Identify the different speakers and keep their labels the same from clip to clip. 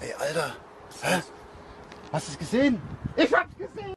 Speaker 1: Ey, Alter. Hä? Hast du es gesehen? Ich hab's gesehen!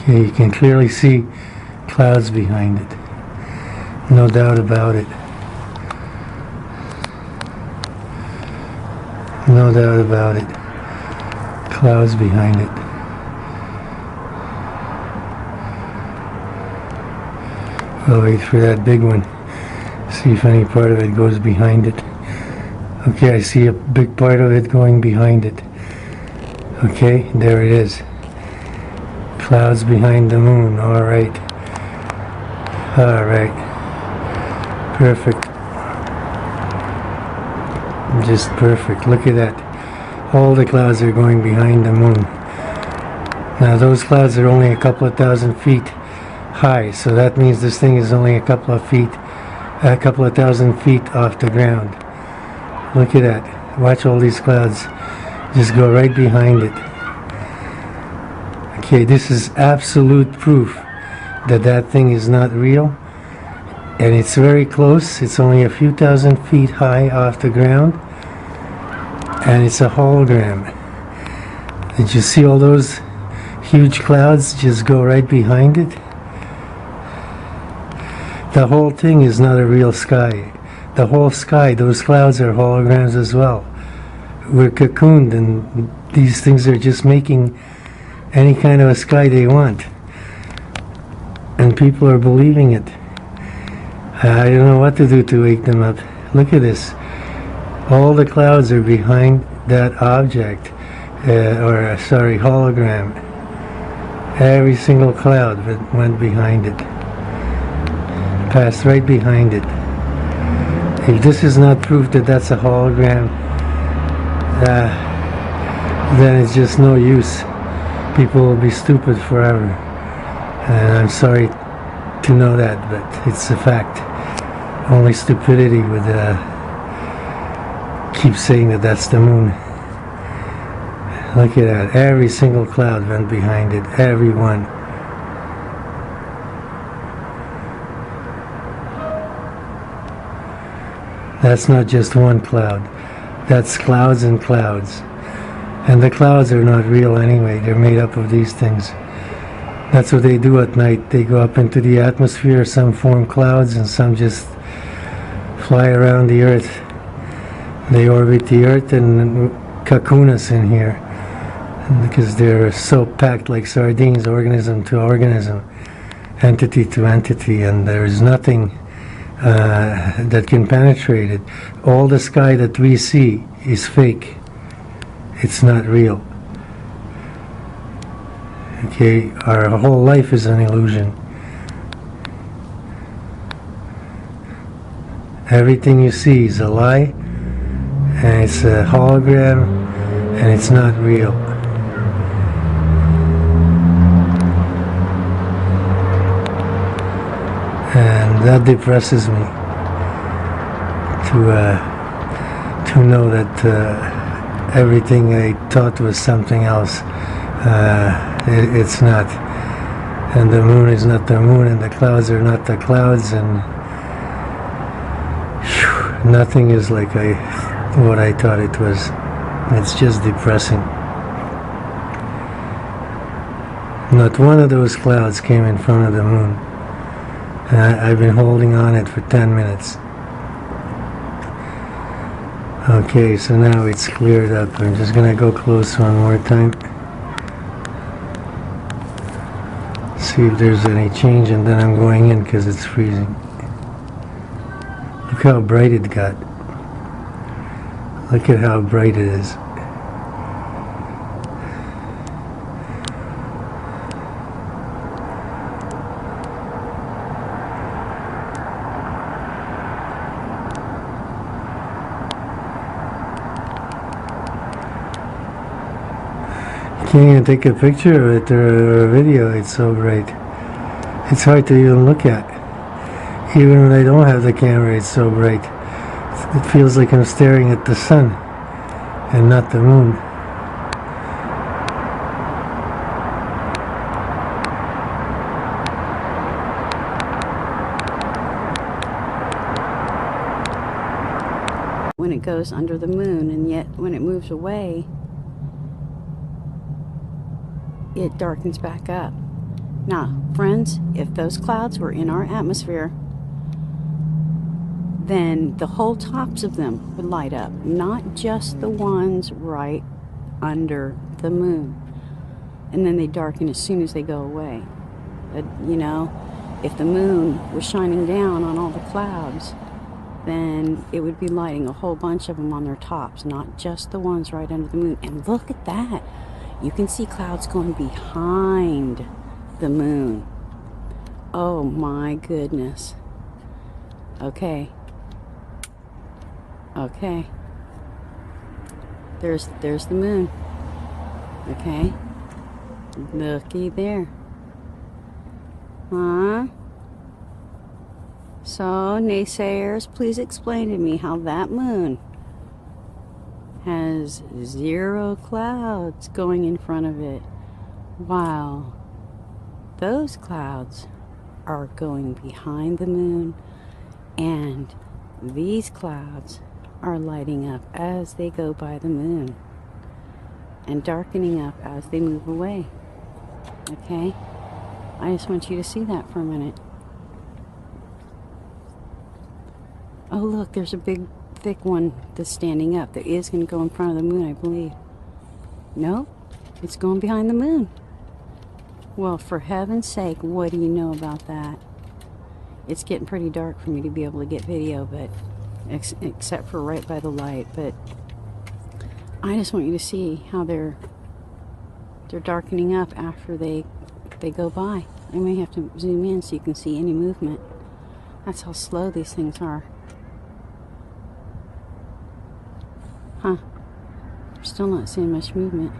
Speaker 2: Okay, you can clearly see clouds behind it. No doubt about it. No doubt about it. Clouds behind it. I'll wait for that big one. See if any part of it goes behind it. Okay, I see a big part of it going behind it. Okay, there it is. Clouds behind the moon. All right. All right. Perfect. Just perfect. Look at that. All the clouds are going behind the moon. Now those clouds are only a couple of thousand feet high, so that means this thing is only a couple of thousand feet off the ground. Look at that. Watch all these clouds just go right behind it. Okay, this is absolute proof that that thing is not real, and it's very close. It's only a few thousand feet high off the ground, and it's a hologram. Did you see all those huge clouds just go right behind it? The whole thing is not a real sky. The whole sky, those clouds are holograms as well. We're cocooned, and these things are just making any kind of a sky they want. And people are believing it. I don't know what to do to wake them up. Look at this. All the clouds are behind that object, hologram. Every single cloud went behind it. Passed right behind it. If this is not proof that that's a hologram, then it's just no use. People will be stupid forever. And I'm sorry to know that, but it's a fact. Only stupidity would keep saying that that's the moon. Look at that. Every single cloud went behind it. Every one. That's not just one cloud. That's clouds and clouds. And the clouds are not real anyway. They're made up of these things. That's what they do at night. They go up into the atmosphere. Some form clouds and some just fly around the earth. They orbit the earth and cocoon us in here. Because they're so packed like sardines, organism to organism, entity to entity, and there's nothing that can penetrate it. All the sky that we see is fake. It's not real. Okay, our whole life is an illusion. Everything you see is a lie, and it's a hologram, and it's not real. And that depresses me to know that everything I thought was something else. It's not. And the moon is not the moon, and the clouds are not the clouds, and nothing is like what I thought it was. It's just depressing. Not one of those clouds came in front of the moon. And I've been holding on it for 10 minutes. Okay, so now it's cleared up. I'm just gonna go close one more time. See if there's any change, and then I'm going in because it's freezing. Look how bright it got. Look at how bright it is. Can't even take a picture of it or a video, it's so bright. It's hard to even look at. Even when I don't have the camera, it's so bright. It feels like I'm staring at the sun and not the moon.
Speaker 3: When it goes under the moon, and yet when it moves away, it darkens back up. Now, friends, if those clouds were in our atmosphere, then the whole tops of them would light up, not just the ones right under the moon. And then they darken as soon as they go away. But, you know, if the moon was shining down on all the clouds, then it would be lighting a whole bunch of them on their tops, not just the ones right under the moon. And look at that. You can see clouds going behind the moon. Oh my goodness. Okay. Okay. There's the moon. Okay. Looky there. Huh? So, naysayers, please explain to me how that moon has 0 clouds going in front of it, while those clouds are going behind the moon, and these clouds are lighting up as they go by the moon and darkening up as they move away. Okay? I just want you to see that for a minute. Oh, look, there's a big, thick one that's standing up that is going to go in front of the moon, I believe. No, it's going behind the moon. Well, for heaven's sake, what do you know about that? It's getting pretty dark for me to be able to get video, but except for right by the light. But I just want you to see how they're darkening up after they go by. I may have to zoom in so you can see any movement. That's how slow these things are. Huh. I'm still not seeing much movement.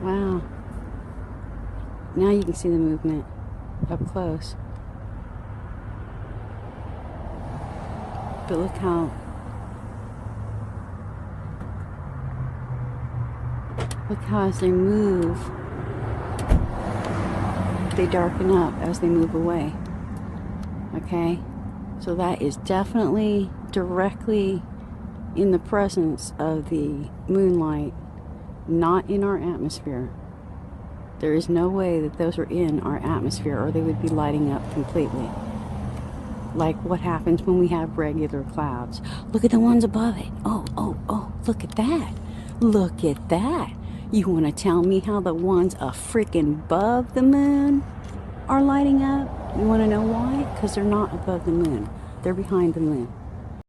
Speaker 3: Wow. Now you can see the movement up close. But look how as they move, they darken up as they move away. Okay? So that is definitely directly in the presence of the moonlight, not in our atmosphere. There is no way that those are in our atmosphere, or they would be lighting up completely. Like what happens when we have regular clouds. Look at the ones above it. Oh, look at that. Look at that. You want to tell me how the ones a freaking above the moon are lighting up? You want to know why? Because they're not above the moon. They're behind the moon.